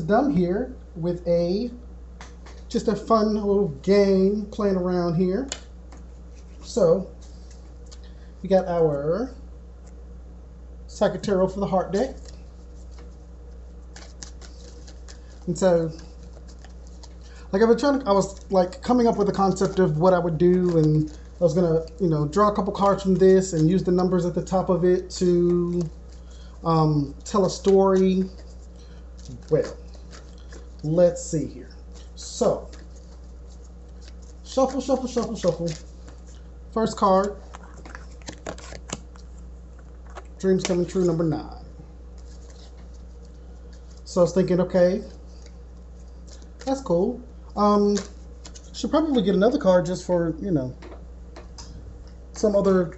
Done here with just a fun little game playing around here. So we got our Psychic Tarot for the Heart deck. And so I was like coming up with a concept of what I would do, and I was gonna, draw a couple cards from this and use the numbers at the top of it to tell a story. Well, let's see here. So, shuffle, shuffle, shuffle, shuffle. First card, Dreams Coming True, number 9. So I was thinking, okay, that's cool. Should probably get another card just for, some other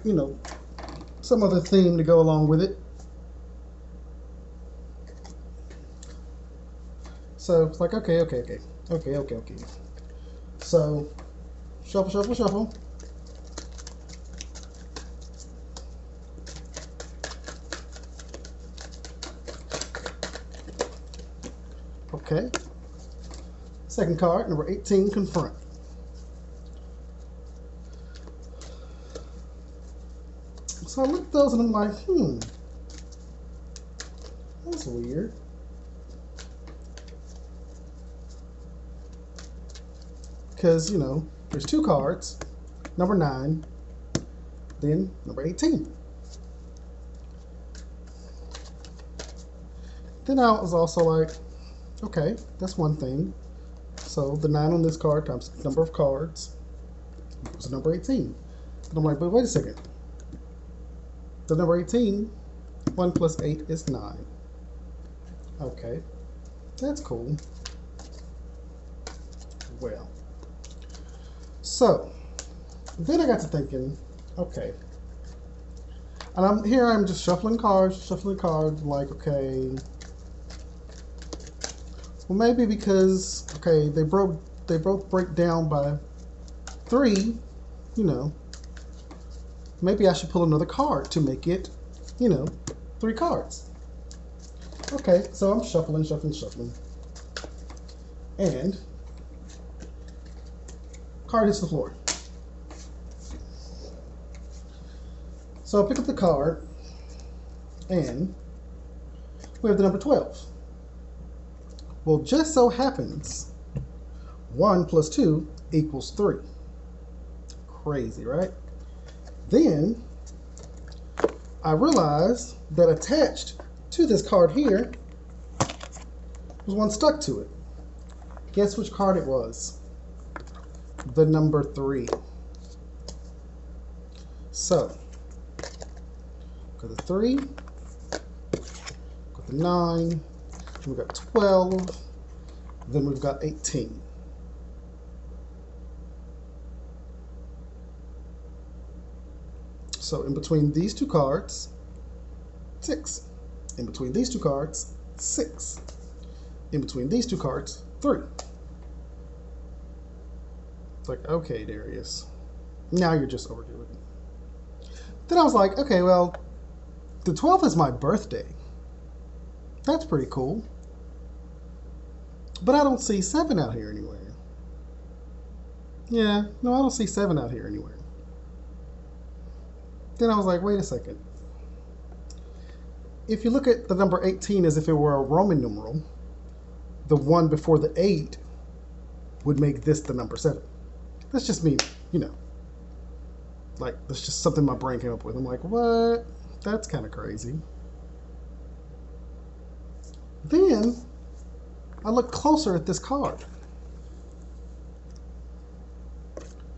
theme to go along with it. So it's like, okay. So, shuffle, shuffle, shuffle. Okay. Second card, number 18, Confront. So I looked at those and I'm like, that's weird. Because, there's two cards, number 9, then number 18. Then I was also like, okay, that's one thing. So the 9 on this card times the number of cards equals number 18. And I'm like, but wait a second. The number 18, 1 plus 8 is 9. Okay, that's cool. Well, so then I got to thinking, okay, and I'm just shuffling cards, like, okay, well, maybe because, okay, they both break down by 3, maybe I should pull another card to make it, 3 cards. Okay, so I'm shuffling, and card hits the floor. So I pick up the card, and we have the number 12. Well, just so happens 1 plus 2 equals 3. Crazy, right? Then I realized that attached to this card here was one stuck to it. Guess which card it was? The number 3. So, got the 3, got the 9, we've got 12, then we've got 18. So in between these two cards, 6. In between these two cards, 6. In between these two cards, 3. It's like, okay, Darius, now you're just overdoing it. Then I was like, okay, well, the 12th is my birthday. That's pretty cool. But I don't see 7 out here anywhere. Yeah, no, I don't see 7 out here anywhere. Then I was like, wait a second. If you look at the number 18 as if it were a Roman numeral, the 1 before the 8 would make this the number 7. That's just me, like, that's just something my brain came up with. I'm like, what? That's kind of crazy. Then I look closer at this card.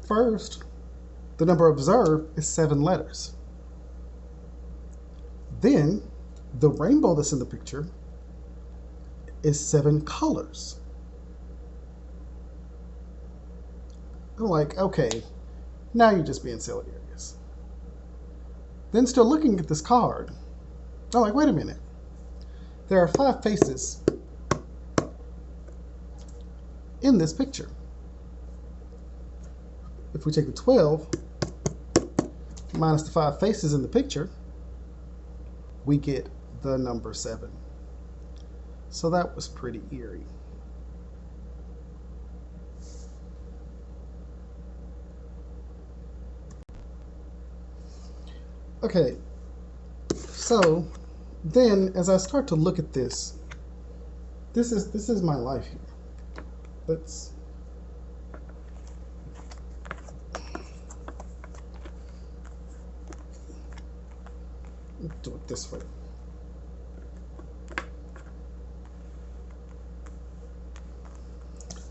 First, the number observed is 7 letters. Then, the rainbow that's in the picture is 7 colors. I'm like, okay, now you're just being silly, Darius. Then, still looking at this card, I'm like, wait a minute. There are 5 faces in this picture. If we take the 12 minus the 5 faces in the picture, we get the number 7. So that was pretty eerie. Okay, so then as I start to look at this is my life here. Let's do it this way.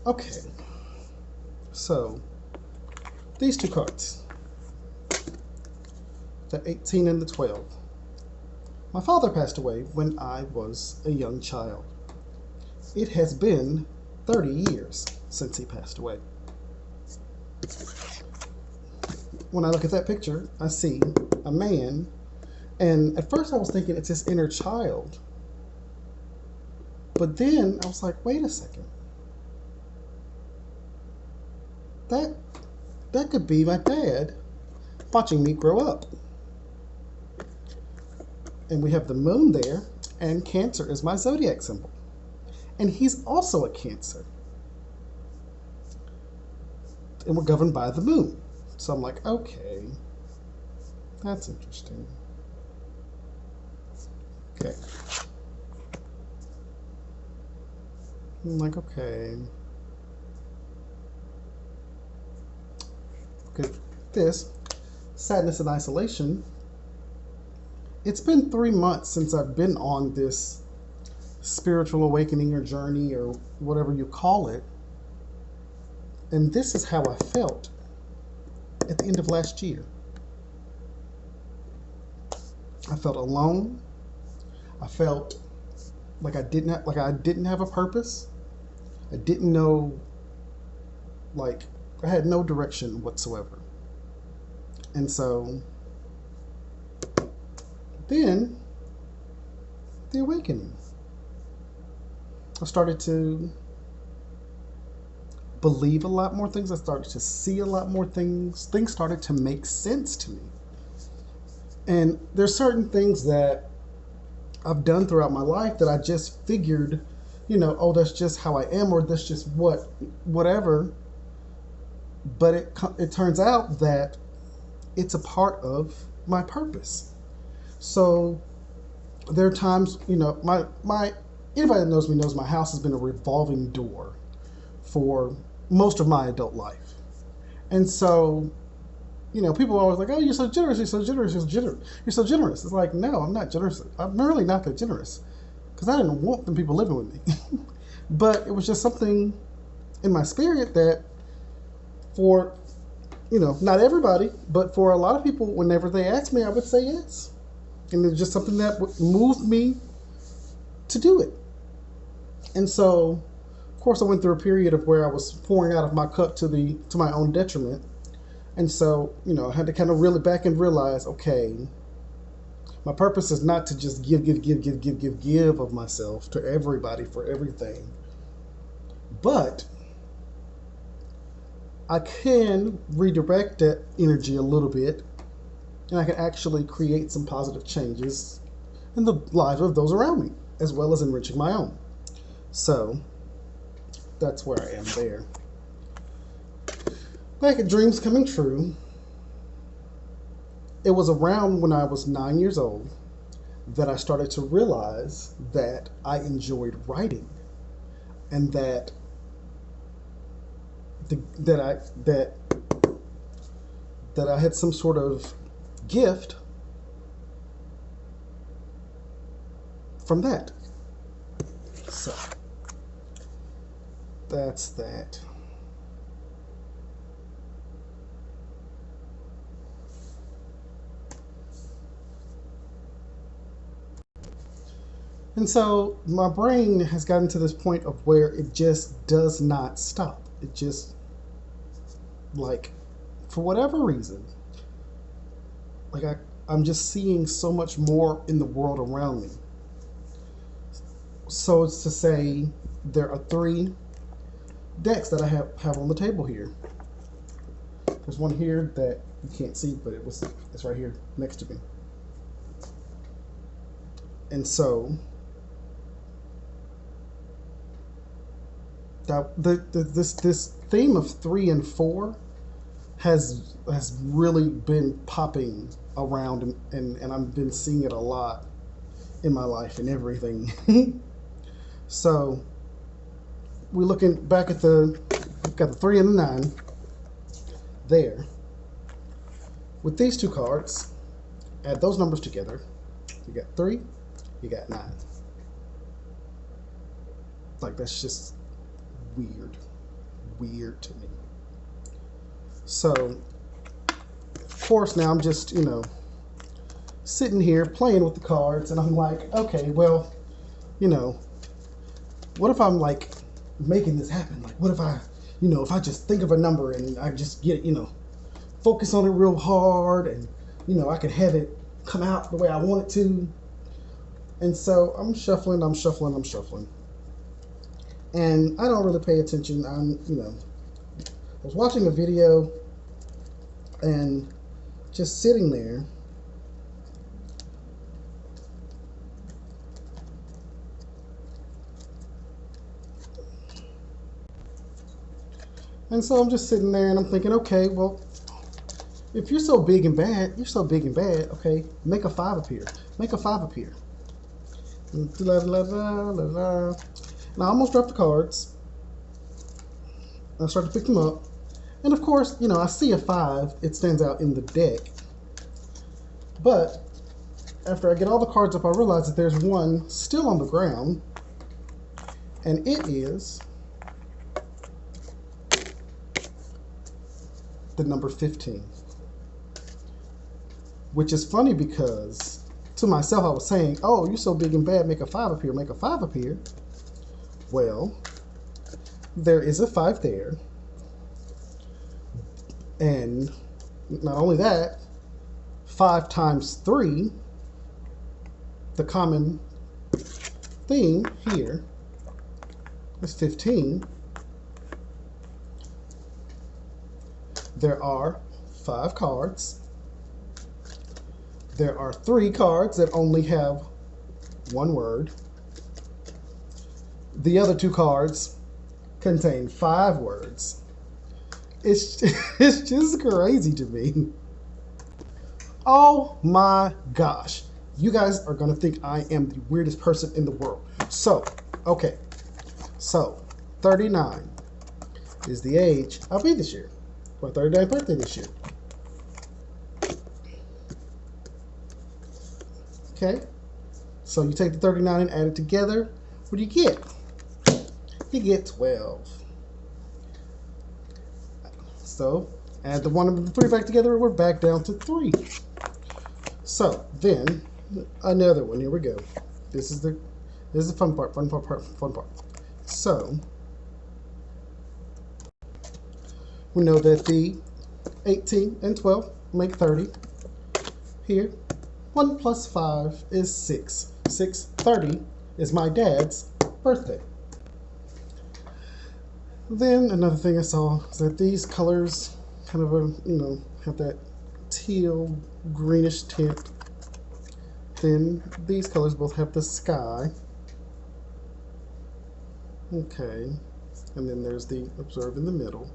Okay, so these two cards, the 18 and the 12. My father passed away when I was a young child. It has been 30 years since he passed away. When I look at that picture, I see a man, and at first I was thinking it's his inner child. But then I was like, wait a second. That could be my dad watching me grow up. And we have the moon there, and Cancer is my zodiac symbol. And he's also a Cancer. And we're governed by the moon. So I'm like, okay, that's interesting. Okay. I'm like, okay. Okay, this, sadness and isolation. It's been 3 months since I've been on this spiritual awakening or journey or whatever you call it. And this is how I felt at the end of last year. I felt alone. I felt like I didn't have a purpose. I didn't know, like, I had no direction whatsoever. And so then the awakening. I started to believe a lot more things. I started to see a lot more things. Things started to make sense to me. And there's certain things that I've done throughout my life that I just figured, oh, that's just how I am, or that's just whatever. But it turns out that it's a part of my purpose. So there are times, my anybody that knows me knows my house has been a revolving door for most of my adult life. And so, people are always like, oh, you're so generous, you're so generous, you're so generous. It's like, no, I'm not generous. I'm really not that generous because I didn't want them people living with me. But it was just something in my spirit that for, not everybody, but for a lot of people, whenever they asked me, I would say yes. And it's just something that moved me to do it. And so, of course, I went through a period of where I was pouring out of my cup to my own detriment. And so, I had to kind of reel it back and realize, okay, my purpose is not to just give of myself to everybody for everything. But I can redirect that energy a little bit, and I can actually create some positive changes in the lives of those around me, as well as enriching my own. So that's where I am there. Back at Dreams Coming True, it was around when I was 9 years old that I started to realize that I enjoyed writing, and that I had some sort of gift from that. So that's that. And so my brain has gotten to this point of where it just does not stop. It just, like, for whatever reason, like I'm just seeing so much more in the world around me. So it's to say there are 3 decks that I have on the table here. There's one here that you can't see, but it's right here next to me. And so this theme of 3 and 4 has really been popping around, and I've been seeing it a lot in my life and everything. So we're looking back at got the 3 and the 9 there. With these two cards, add those numbers together. You got 3, you got 9. Like, that's just weird to me. So, of course, now I'm just, sitting here playing with the cards, and I'm like, okay, well, what if I'm like making this happen? Like, what if I, if I just think of a number and I just get, focus on it real hard, and, I can have it come out the way I want it to. And so I'm shuffling. And I don't really pay attention. I was watching a video and just sitting there. And so I'm just sitting there and I'm thinking, okay, well, if you're so big and bad, okay, make a 5 appear. Make a 5 appear. And I almost dropped the cards. I started to pick them up. And of course, I see a 5. It stands out in the deck. But after I get all the cards up, I realize that there's one still on the ground. And it is the number 15. Which is funny because to myself I was saying, oh, you're so big and bad, make a 5 appear, make a 5 appear. Well, there is a 5 there. And not only that, 5 times 3, the common theme here is 15. There are 5 cards. There are 3 cards that only have one word. The other 2 cards contain 5 words. It's just crazy to me. Oh my gosh. You guys are going to think I am the weirdest person in the world. So, okay. So, 39 is the age I'll be this year. My 39th birthday this year. Okay. So you take the 39 and add it together. What do you get? You get 12. So add the 1 and the 3 back together, we're back down to 3. So then another one. Here we go. This is the fun part. So we know that the 18 and 12 make 30. Here, 1 plus 5 is 6. 6/30 is my dad's birthday. Then another thing I saw is that these colors kind of have that teal greenish tint. Then these colors both have the sky. Okay. And then there's the observe in the middle.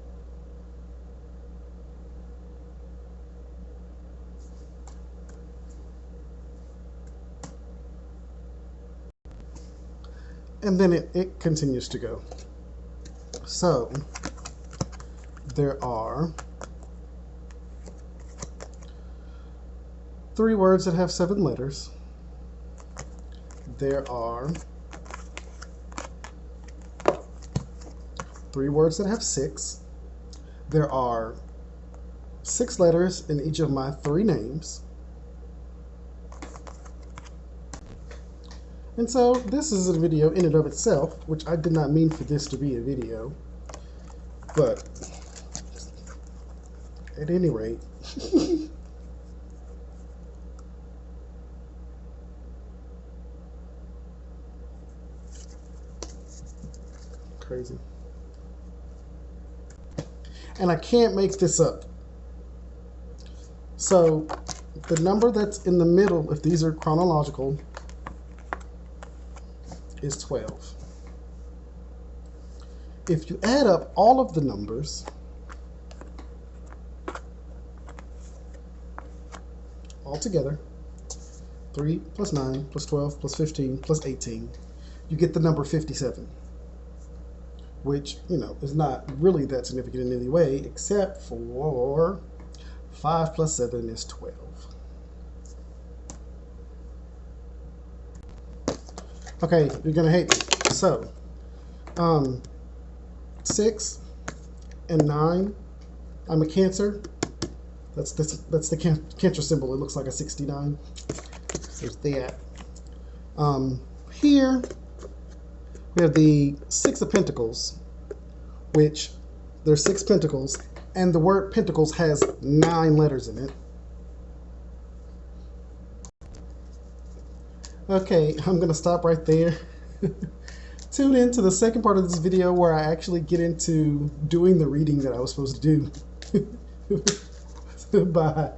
And then it continues to go. So there are 3 words that have 7 letters. There are 3 words that have 6. There are 6 letters in each of my 3 names. And so this is a video in and of itself, which I did not mean for this to be a video. But at any rate, crazy. And I can't make this up. So the number that's in the middle, if these are chronological, is 12. if you add up all of the numbers, all together, 3 plus 9 plus 12 plus 15 plus 18, you get the number 57, which, you know, is not really that significant in any way, except for 5 plus 7 is 12. Okay, you're gonna hate me. So, 6 and 9, I'm a Cancer. That's the Cancer symbol. It looks like a 69. So there's that. Here we have the 6 of Pentacles, which there's 6 pentacles, and the word pentacles has 9 letters in it. Okay, I'm gonna stop right there. Tune in to the second part of this video where I actually get into doing the reading that I was supposed to do. Bye.